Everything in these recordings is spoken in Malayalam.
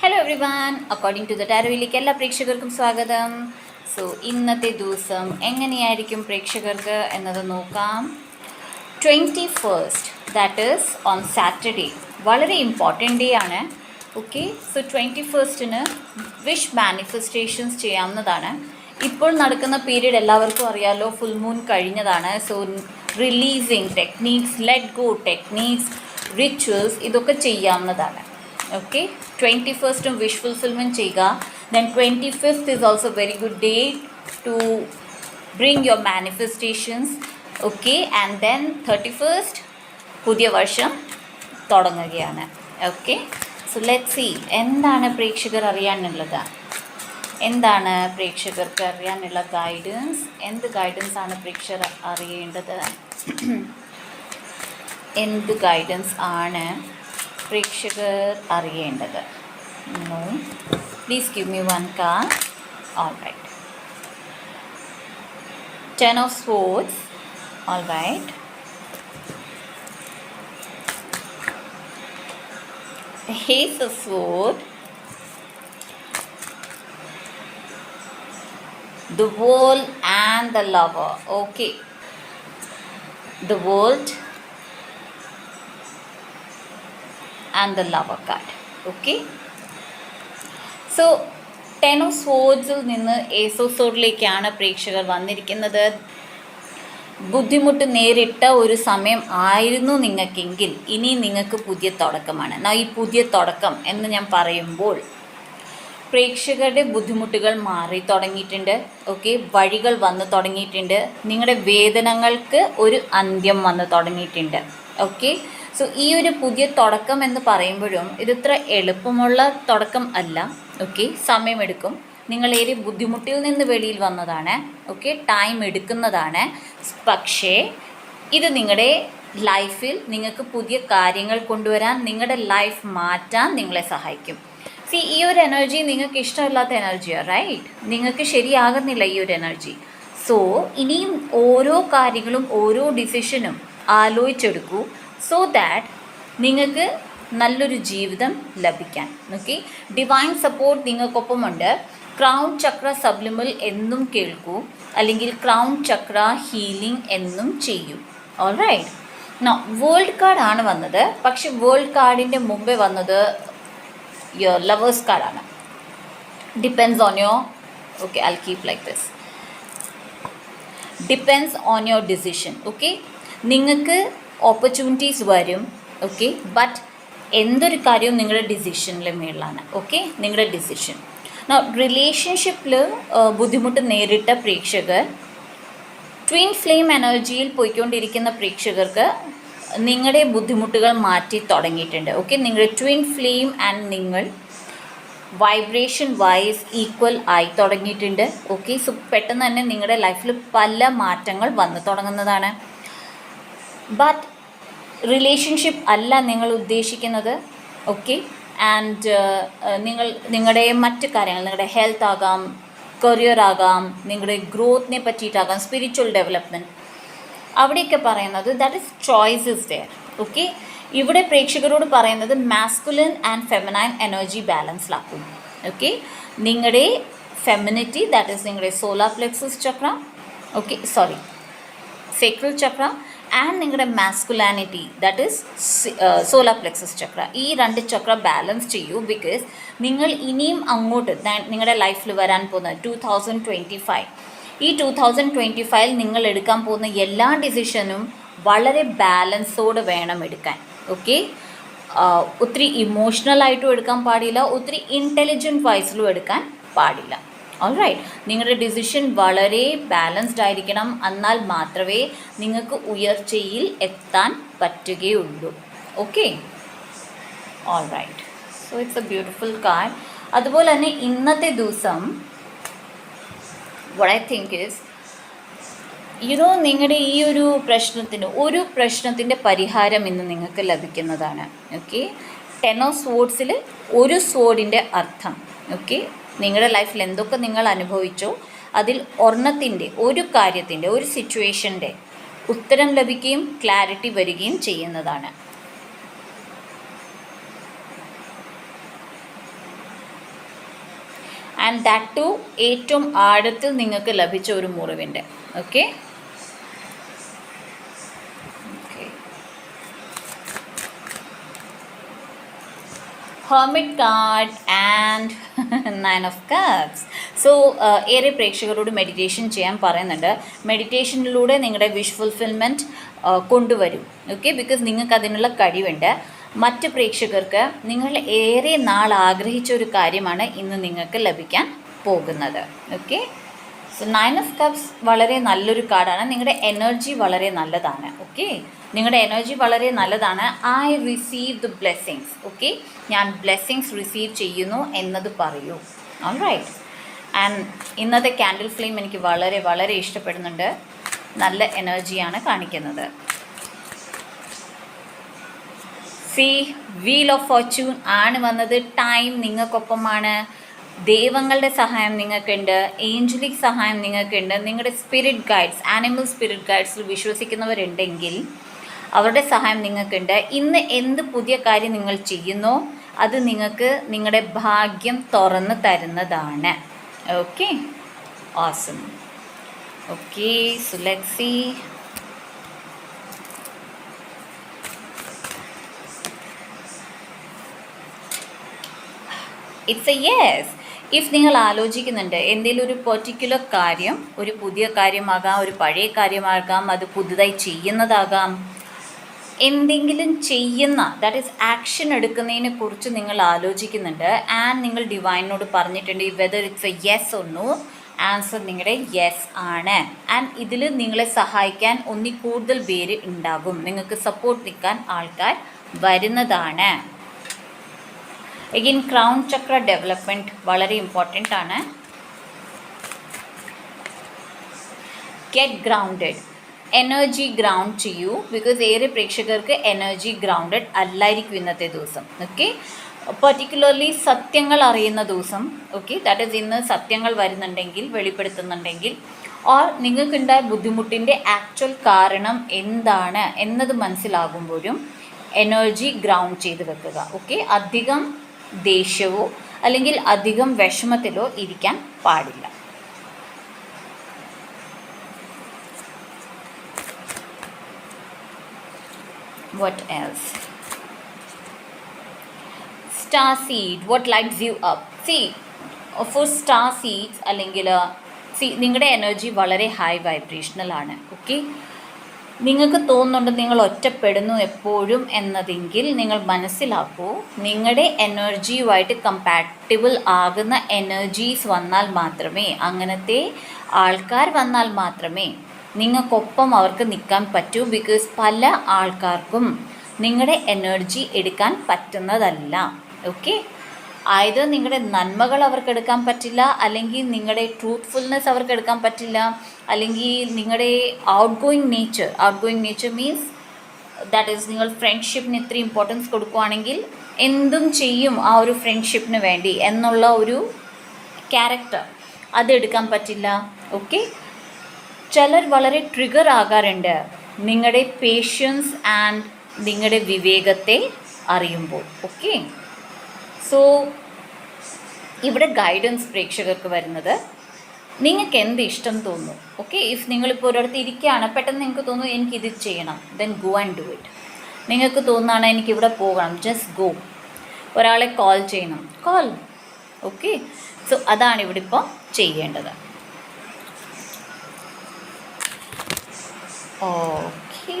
Hello everyone, according to the ടാരോയിലേക്ക് എല്ലാ പ്രേക്ഷകർക്കും സ്വാഗതം. സോ ഇന്നത്തെ ദിവസം എങ്ങനെയായിരിക്കും പ്രേക്ഷകർക്ക് എന്നത് നോക്കാം. 21st, that is on Saturday, വളരെ ഇമ്പോർട്ടൻ്റ് ഡേ ആണ്. Okay, so 21st wish manifestations ചെയ്യാവുന്നതാണ്. ഇപ്പോൾ നടക്കുന്ന പീരീഡ് എല്ലാവർക്കും അറിയാലോ, ഫുൾ മൂൺ കഴിഞ്ഞതാണ്. So releasing techniques, let go techniques, rituals ഇതൊക്കെ ചെയ്യാവുന്നതാണ്. ഓക്കെ, 21st വിഷ് ഫുൾഫിൽമെൻറ്റ് ചെയ്യുക. Then 25th is also very good day to bring your manifestations. Okay, and then 31st പുതിയ വർഷം തുടങ്ങുകയാണ്. ഓക്കെ, സോ ലെറ്റ് സി എന്താണ് പ്രേക്ഷകർ അറിയാനുള്ളത്, എന്താണ് പ്രേക്ഷകർക്ക് അറിയാനുള്ള ഗൈഡൻസ്, എന്ത് ഗൈഡൻസ് ആണ് പ്രേക്ഷകർ അറിയേണ്ടത്, എന്ത് ഗൈഡൻസ് ആണ് പ്രേക്ഷകർ അറിയേണ്ടത്. No, please give me one card. All right, 10 of swords. All right, ace of sword, the world and the lover. Okay, the world and the lover card. Okay, so 10 of swordsൽ നിന്ന് ace of swordലേക്കാണ് പ്രേക്ഷകർ വന്നിരിക്കുന്നത്. ബുദ്ധിമുട്ട് നേരിട്ട ഒരു സമയം ആയിരുന്നു നിങ്ങൾക്കെങ്കിൽ ഇനി നിങ്ങൾക്ക് പുതിയ തുടക്കമാണ്. ഈ പുതിയ തുടക്കം എന്ന് ഞാൻ പറയുമ്പോൾ പ്രേക്ഷകരുടെ ബുദ്ധിമുട്ടുകൾ മാറി തുടങ്ങിയിട്ടുണ്ട്. ഓക്കെ, വഴികൾ വന്നു തുടങ്ങിയിട്ടുണ്ട്. നിങ്ങളുടെ വേദനകൾക്ക് ഒരു അന്ത്യം വന്നു തുടങ്ങിയിട്ടുണ്ട്. ഓക്കെ, സോ ഈ ഒരു പുതിയ തുടക്കം എന്ന് പറയുമ്പോഴും ഇതിത്ര എളുപ്പമുള്ള തുടക്കം അല്ല. ഓക്കെ, സമയമെടുക്കും. നിങ്ങളേറെ ബുദ്ധിമുട്ടിൽ നിന്ന് വെളിയിൽ വന്നതാണ്. ഓക്കെ, ടൈം എടുക്കുന്നതാണ്. പക്ഷേ ഇത് നിങ്ങളുടെ ലൈഫിൽ നിങ്ങൾക്ക് പുതിയ കാര്യങ്ങൾ കൊണ്ടുവരാൻ, നിങ്ങളുടെ ലൈഫ് മാറ്റാൻ നിങ്ങളെ സഹായിക്കും. ഈ ഒരു എനർജി നിങ്ങൾക്ക് ഇഷ്ടമില്ലാത്ത എനർജിയാണ്, റൈറ്റ്? നിങ്ങൾക്ക് ശരിയാകുന്നില്ല ഈ ഒരു എനർജി. സോ ഇനിയും ഓരോ കാര്യങ്ങളും ഓരോ ഡിസിഷനും ആലോചിച്ചെടുക്കൂ, സോ ദാറ്റ് നിങ്ങൾക്ക് നല്ലൊരു ജീവിതം ലഭിക്കാൻ. ഓക്കെ, ഡിവൈൻ സപ്പോർട്ട് നിങ്ങൾക്കൊപ്പമുണ്ട്. ക്രൗൺ ചക്ര സബ്ലിമൽ എന്നും കേൾക്കൂ, അല്ലെങ്കിൽ ക്രൗൺ ചക്ര ഹീലിംഗ് എന്നും ചെയ്യൂ. ഓൾ റൈറ്റ്, വേൾഡ് കാർഡാണ് വന്നത്. പക്ഷെ വേൾഡ് കാർഡിൻ്റെ മുമ്പേ വന്നത് യുവർ ലവേഴ്സ് കാർഡാണ്. Depends on your, okay, I keep like this, depends on your decision. Okay, നിങ്ങൾക്ക് ഓപ്പർച്യൂണിറ്റീസ് വരും. ഓക്കെ, ബട്ട് എന്തൊരു കാര്യവും നിങ്ങളുടെ ഡിസിഷനിൽ മേളിലാണ്. ഓക്കെ, നിങ്ങളുടെ ഡിസിഷൻ. റിലേഷൻഷിപ്പിൽ ബുദ്ധിമുട്ട് നേരിട്ട പ്രേക്ഷകർ, ട്വിൻ ഫ്ലെയിം എനർജിയിൽ പോയിക്കൊണ്ടിരിക്കുന്ന പ്രേക്ഷകർക്ക് നിങ്ങളുടെ ബുദ്ധിമുട്ടുകൾ മാറ്റി തുടങ്ങിയിട്ടുണ്ട്. ഓക്കെ, നിങ്ങളുടെ ട്വിൻ ഫ്ലെയിം ആൻഡ് നിങ്ങൾ വൈബ്രേഷൻ വൈസ് ഈക്വൽ ആയി തുടങ്ങിയിട്ടുണ്ട്. ഓക്കെ, സോ പെട്ടെന്ന് തന്നെ നിങ്ങളുടെ ലൈഫിൽ പല മാറ്റങ്ങൾ വന്നു തുടങ്ങുന്നതാണ്. ബട്ട് റിലേഷൻഷിപ്പ് അല്ല നിങ്ങൾ ഉദ്ദേശിക്കുന്നത്. ഓക്കെ, ആൻഡ് നിങ്ങളുടെ മറ്റ് കാര്യങ്ങൾ, നിങ്ങളുടെ ഹെൽത്ത് ആകാം, കരിയർ ആകാം, നിങ്ങളുടെ ഗ്രോത്തിനെ പറ്റിയിട്ടാകാം, സ്പിരിച്വൽ ഡെവലപ്മെൻറ്റ്, അവിടെയൊക്കെ പറയുന്നത് that is choice is there. Okay, ഇവിടെ പ്രേക്ഷകരോട് പറയുന്നത് മാസ്കുലിൻ ആൻഡ് ഫെമിനൈൻ എനർജി ബാലൻസിലാക്കും. ഓക്കെ, നിങ്ങളുടെ ഫെമിനിറ്റി, ദാറ്റ് ഈസ് നിങ്ങളുടെ solar plexus chakra, okay, sorry, sacral chakra, and നിങ്ങളുടെ masculinity, that is solar plexus chakra. ഈ രണ്ട് ചക്ര ബാലൻസ് ചെയ്യൂ. ബിക്കോസ് നിങ്ങൾ ഇനിയും അങ്ങോട്ട് നിങ്ങളുടെ ലൈഫിൽ വരാൻ പോകുന്ന 2025, ഈ 2025 നിങ്ങൾ എടുക്കാൻ പോകുന്ന എല്ലാ ഡിസിഷനും വളരെ ബാലൻസോടെ വേണം എടുക്കാൻ. ഓക്കെ, ഒത്തിരി ഇമോഷണലായിട്ടും എടുക്കാൻ പാടില്ല, ഒത്തിരി ഇൻ്റലിജൻറ്റ് വൈസിലും എടുക്കാൻ പാടില്ല. ഓൾ റൈറ്റ്, നിങ്ങളുടെ ഡിസിഷൻ വളരെ ബാലൻസ്ഡ് ആയിരിക്കണം. എന്നാൽ മാത്രമേ നിങ്ങൾക്ക് ഉയർച്ചയിൽ എത്താൻ പറ്റുകയുള്ളൂ. Okay, all right, so it's a beautiful card. അതുപോലെ തന്നെ ഇന്നത്തെ ദിവസം what I think is, നിങ്ങളുടെ ഈ ഒരു പ്രശ്നത്തിൻ്റെ പരിഹാരം ഇന്ന് നിങ്ങൾക്ക് ലഭിക്കുന്നതാണ്. ഓക്കെ, 10 of swordsൽ ഒരു സ്വോർഡിൻ്റെ അർത്ഥം. ഓക്കെ, നിങ്ങളുടെ ലൈഫിൽ എന്തൊക്കെ നിങ്ങൾ അനുഭവിച്ചോ അതിൽ ഒരെണ്ണത്തിൻ്റെ, ഒരു കാര്യത്തിൻ്റെ, ഒരു സിറ്റുവേഷൻ്റെ ഉത്തരം ലഭിക്കുകയും ക്ലാരിറ്റി വരികയും ചെയ്യുന്നതാണ്. ആൻഡ് ദാറ്റ് ടു ഏറ്റവും ആഴത്തിൽ നിങ്ങൾക്ക് ലഭിച്ച ഒരു മുറിവിൻ്റെ. Okay, Hermit card and Nine of Cups. So ഏറെ പ്രേക്ഷകരോട് മെഡിറ്റേഷൻ ചെയ്യാൻ പറയുന്നുണ്ട്. മെഡിറ്റേഷനിലൂടെ നിങ്ങളുടെ വിഷ് ഫുൾഫിൽമെൻറ്റ് കൊണ്ടുവരും. ഓക്കെ, ബിക്കോസ് നിങ്ങൾക്ക് അതിനുള്ള കഴിവുണ്ട്. മറ്റ് പ്രേക്ഷകർക്ക് നിങ്ങൾ ഏറെ നാൾ ആഗ്രഹിച്ച ഒരു കാര്യമാണ് ഇന്ന് നിങ്ങൾക്ക് ലഭിക്കാൻ പോകുന്നത്. ഓക്കെ, സോ 9 ഓഫ് കപ്സ് വളരെ നല്ലൊരു കാർഡാണ്. നിങ്ങളുടെ എനർജി വളരെ നല്ലതാണ്. ഓക്കെ, നിങ്ങളുടെ എനർജി വളരെ നല്ലതാണ്. I receive the blessings. Okay, ഞാൻ ബ്ലെസ്സിങ്സ് റിസീവ് ചെയ്യുന്നു എന്നത് പറയൂ. ഓൾറൈറ്റ്, ആൻഡ് ഇന്നത്തെ ക്യാൻഡിൽ ഫ്ലെയിം എനിക്ക് വളരെ വളരെ ഇഷ്ടപ്പെടുന്നുണ്ട്. നല്ല എനർജിയാണ് കാണിക്കുന്നത്. സി, വീൽ ഓഫ് ഫോർച്യൂൺ ആണ് വന്നത്. ടൈം നിങ്ങൾക്കൊപ്പമാണ്. ദൈവങ്ങളുടെ സഹായം നിങ്ങൾക്കുണ്ട്. ഏഞ്ചലിക് സഹായം നിങ്ങൾക്കുണ്ട്. നിങ്ങളുടെ സ്പിരിറ്റ് ഗൈഡ്സ്, ആനിമൽ സ്പിരിറ്റ് ഗൈഡ്സിൽ വിശ്വസിക്കുന്നവരുണ്ടെങ്കിൽ അവരുടെ സഹായം നിങ്ങൾക്കുണ്ട്. ഇന്ന് എന്ത് പുതിയ കാര്യം നിങ്ങൾ ചെയ്യുന്നോ അത് നിങ്ങൾക്ക് നിങ്ങളുടെ ഭാഗ്യം തുറന്ന് തരുന്നതാണ്. Okay, awesome. Okay, so let's see. It's a yes. If നിങ്ങൾ ആലോചിക്കുന്നുണ്ട് എന്തെങ്കിലും ഒരു പെർട്ടിക്കുലർ കാര്യം, ഒരു പുതിയ കാര്യമാകാം, ഒരു പഴയ കാര്യമാകാം, അത് പുതുതായി ചെയ്യുന്നതാകാം, എന്തെങ്കിലും ചെയ്യുന്ന ദാറ്റ് ഈസ് ആക്ഷൻ എടുക്കുന്നതിനെ കുറിച്ച് നിങ്ങൾ ആലോചിക്കുന്നുണ്ട് ആൻഡ് നിങ്ങൾ ഡിവൈനോട് പറഞ്ഞിട്ടുണ്ട് whether it's a yes or no. Answer നിങ്ങളുടെ യെസ് ആണ്. ആൻഡ് ഇതിൽ നിങ്ങളെ സഹായിക്കാൻ ഒന്നിൽ കൂടുതൽ പേര് ഉണ്ടാകും. നിങ്ങൾക്ക് സപ്പോർട്ട് നിൽക്കാൻ ആൾക്കാർ വരുന്നതാണ്. എഗെയിൻ ക്രൗൺ ചക്ര ഡെവലപ്മെൻറ്റ് വളരെ ഇമ്പോർട്ടൻ്റ് ആണ്. Get grounded. എനർജി ഗ്രൗണ്ട് ചെയ്യൂ. ബിക്കോസ് ഏറെ പ്രേക്ഷകർക്ക് എനർജി ഗ്രൗണ്ടഡ് അല്ലായിരിക്കും ഇന്നത്തെ ദിവസം. ഓക്കെ, പെർട്ടിക്കുലർലി സത്യങ്ങൾ അറിയുന്ന ദിവസം. ഓക്കെ, ദാറ്റ് ഈസ് ഇന്ന് സത്യങ്ങൾ വരുന്നുണ്ടെങ്കിൽ, വെളിപ്പെടുത്തുന്നുണ്ടെങ്കിൽ, ഓർ നിങ്ങൾക്കുണ്ടായ ബുദ്ധിമുട്ടിൻ്റെ ആക്ച്വൽ കാരണം എന്താണ് എന്നത് മനസ്സിലാകുമ്പോഴും എനർജി ഗ്രൗണ്ട് ചെയ്ത് വെക്കുക. ഓക്കെ, അധികം ദേഷ്യമോ അല്ലെങ്കിൽ അധികം വിഷമത്തിലോ ഇരിക്കാൻ പാടില്ല. What else? Star seed, what lights you up? See, for star seeds അല്ലെങ്കിൽ നിങ്ങളുടെ എനർജി വളരെ ഹൈ വൈബ്രേഷണൽ ആണ്. ഓക്കെ, നിങ്ങൾക്ക് തോന്നുന്നുണ്ട് നിങ്ങൾ ഒറ്റപ്പെടുന്നു എപ്പോഴും എന്നതെങ്കിൽ നിങ്ങൾ മനസ്സിലാക്കൂ, നിങ്ങളുടെ എനർജിയുമായിട്ട് കമ്പാറ്റബിൾ ആകുന്ന എനർജീസ് വന്നാൽ മാത്രമേ, അങ്ങനത്തെ ആൾക്കാർ വന്നാൽ മാത്രമേ നിങ്ങൾക്കൊപ്പം അവർക്ക് നിൽക്കാൻ പറ്റൂ. ബിക്കോസ് പല ആൾക്കാർക്കും നിങ്ങളുടെ എനർജി എടുക്കാൻ പറ്റുന്നതല്ല. ഓക്കെ, ആയത് നിങ്ങളുടെ നന്മകൾ അവർക്ക് എടുക്കാൻ പറ്റില്ല, അല്ലെങ്കിൽ നിങ്ങളുടെ ട്രൂത്ത്ഫുൾനെസ് അവർക്ക് എടുക്കാൻ പറ്റില്ല, അല്ലെങ്കിൽ നിങ്ങളുടെ out going nature means that is നിങ്ങൾ ഫ്രണ്ട്ഷിപ്പിന് ഇത്ര ഇമ്പോർട്ടൻസ് കൊടുക്കുകയാണെങ്കിൽ എന്തും ചെയ്യും ആ ഒരു ഫ്രണ്ട്ഷിപ്പിന് വേണ്ടി എന്നുള്ള ഒരു ക്യാരക്ടർ, അതെടുക്കാൻ പറ്റില്ല. ഓക്കെ, ചിലർ വളരെ ട്രിഗർ ആകാറുണ്ട് നിങ്ങളുടെ പേഷ്യൻസ് ആൻഡ് നിങ്ങളുടെ വിവേകത്തെ അറിയുമ്പോൾ. ഓക്കെ, സോ ഇവിടെ ഗൈഡൻസ് പ്രേക്ഷകർക്ക് വരുന്നത് നിങ്ങൾക്ക് എന്ത് ഇഷ്ടം തോന്നുന്നു. ഓക്കെ, ഇഫ് നിങ്ങളിപ്പോൾ ഒരിടത്ത് ഇരിക്കുകയാണ്, പെട്ടെന്ന് നിങ്ങൾക്ക് തോന്നുന്നു എനിക്കിത് ചെയ്യണം, then go and do it. നിങ്ങൾക്ക് തോന്നുകയാണ് എനിക്കിവിടെ പോകണം, ജസ്റ്റ് ഗോ. ഒരാളെ കോൾ ചെയ്യണം, കോൾ. ഓക്കെ, സോ അതാണ് ഇവിടെ ഇപ്പോൾ ചെയ്യേണ്ടത്. Okay,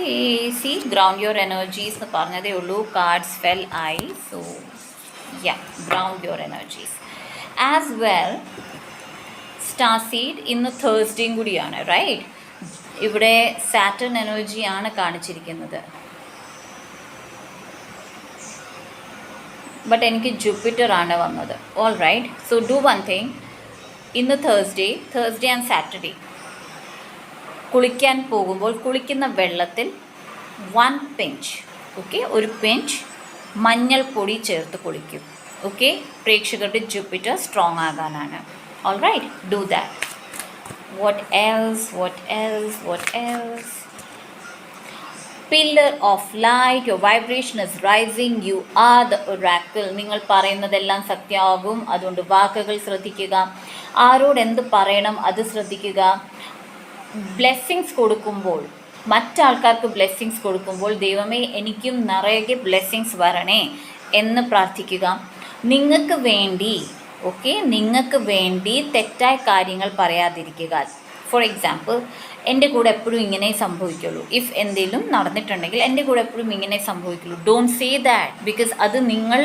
C ground your energies എന്ന് പറഞ്ഞതേ ഉള്ളൂ. കാർഡ്സ് ഫെൽ ആയി. So yeah, ground your energies as well. Star seed ഇന്ന് തേഴ്സ്ഡേയും കൂടിയാണ്, റൈറ്റ്? ഇവിടെ സാറ്റർൺ എനർജിയാണ് കാണിച്ചിരിക്കുന്നത്. ബട്ട് എനിക്ക് ജൂപ്പിറ്റർ ആണ് വന്നത്. All right, so do one thing. ഇന്ന് തേഴ്സ്ഡേ ആൻഡ് സാറ്റർഡേ കുളിക്കാൻ പോകുമ്പോൾ കുളിക്കുന്ന വെള്ളത്തിൽ 1 പിഞ്ച്, ഓക്കെ, ഒരു പിഞ്ച് മഞ്ഞൾപ്പൊടി ചേർത്ത് കുളിക്കും. ഓക്കെ, പ്രേക്ഷകരുടെ ജൂപ്പിറ്റർ സ്ട്രോങ് ആകാനാണ്. All right, do that. What else? Pillar of light, your vibration is rising, you are the oracle. നിങ്ങൾ പറയുന്നതെല്ലാം സത്യമാകും. അതുകൊണ്ട് വാക്കുകൾ ശ്രദ്ധിക്കുക, ആരോട് എന്ത് പറയണം അത് ശ്രദ്ധിക്കുക. ബ്ലെസ്സിങ്സ് കൊടുക്കുമ്പോൾ, മറ്റാൾക്കാർക്ക് ബ്ലെസ്സിങ്സ് കൊടുക്കുമ്പോൾ ദൈവമേ എനിക്കും നിറയെ ബ്ലെസ്സിങ്സ് വരണേ എന്ന് പ്രാർത്ഥിക്കുക. നിങ്ങൾക്ക് വേണ്ടി നിങ്ങൾക്ക് വേണ്ടി തെറ്റായ കാര്യങ്ങൾ പറയാതിരിക്കുക. ഫോർ എക്സാമ്പിൾ, എൻ്റെ കൂടെ എപ്പോഴും ഇങ്ങനെ സംഭവിക്കുള്ളൂ, ഇഫ് എന്തെങ്കിലും നടന്നിട്ടുണ്ടെങ്കിൽ എൻ്റെ കൂടെ എപ്പോഴും ഇങ്ങനെ സംഭവിക്കുള്ളൂ, ഡോണ്ട് സേ ദാറ്റ്. ബിക്കോസ് അത് നിങ്ങൾ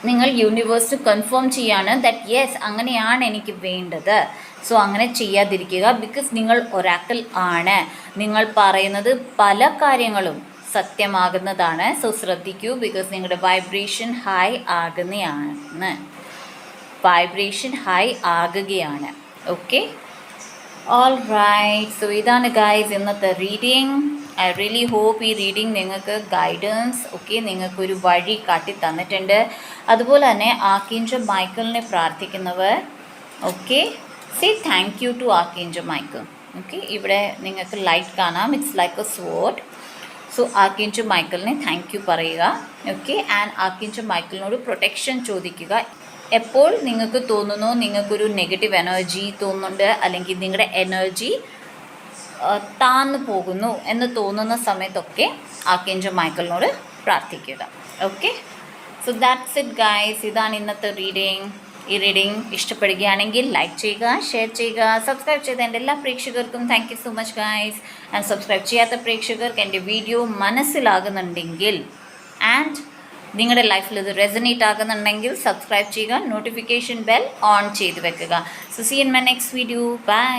നിങ്ങൾ യൂണിവേഴ്സ് കൺഫേം ചെയ്യാണ് ദാറ്റ് യെസ് അങ്ങനെയാണ് എനിക്ക് വേണ്ടത്. സോ അങ്ങനെ ചെയ്യാതിരിക്കുക. ബിക്കോസ് നിങ്ങൾ ഒരാക്കൽ ആണ്, നിങ്ങൾ പറയുന്നത് പല കാര്യങ്ങളും സത്യമാകുന്നതാണ്. സോ ശ്രദ്ധിക്കൂ, ബിക്കോസ് നിങ്ങളുടെ വൈബ്രേഷൻ ഹൈ ആകുന്നതാണ്, വൈബ്രേഷൻ ഹൈ ആകുകയാണ്. Okay, all right. സോ ഇതാണ് ഗൈസ് ഇന്നത്തെ റീഡിങ്. ഐ റിയലി ഹോപ്പ് ഈ റീഡിങ് നിങ്ങൾക്ക് ഗൈഡൻസ് നിങ്ങൾക്കൊരു വഴി കാട്ടി തന്നിട്ടുണ്ട്. അതുപോലെ തന്നെ ആർക്കേഞ്ചൽ മൈക്കിളിനെ പ്രാർത്ഥിക്കുന്നവർ say thank you to archangel Michael. ഇവിടെ നിങ്ങൾക്ക് ലൈറ്റ് കാണാം, it's like a sword. So archangel മൈക്കിളിനെ താങ്ക് യു പറയുക. ആൻഡ് ആർക്കേഞ്ചൽ മൈക്കിളിനോട് പ്രൊട്ടക്ഷൻ ചോദിക്കുക. എപ്പോൾ നിങ്ങൾക്ക് തോന്നുന്നു നിങ്ങൾക്കൊരു നെഗറ്റീവ് എനർജി തോന്നുന്നുണ്ട്, അല്ലെങ്കിൽ നിങ്ങളുടെ എനർജി താന്നു പോകുന്നു എന്ന് തോന്നുന്ന സമയത്തൊക്കെ ആർക്കേഞ്ചൽ മൈക്കിളിനോട് പ്രാർത്ഥിക്കുക. So that's it guys. ഇതാണ് ഇന്നത്തെ റീഡിങ്. ഈ റീഡിങ് ഇഷ്ടപ്പെടുകയാണെങ്കിൽ ലൈക്ക് ചെയ്യുക, ഷെയർ ചെയ്യുക, സബ്സ്ക്രൈബ് ചെയ്ത എൻ്റെ എല്ലാ പ്രേക്ഷകർക്കും thank you so much guys. And subscribe ചെയ്യാത്ത പ്രേക്ഷകർക്ക് എൻ്റെ വീഡിയോ മനസ്സിലാകുന്നുണ്ടെങ്കിൽ ആൻഡ് നിങ്ങളുടെ ലൈഫിൽ ഇത് റെസനേറ്റ് ആകുന്നുണ്ടെങ്കിൽ സബ്സ്ക്രൈബ് ചെയ്യുക, നോട്ടിഫിക്കേഷൻ ബെൽ ഓൺ ചെയ്ത് വെക്കുക. So see in my next video. By.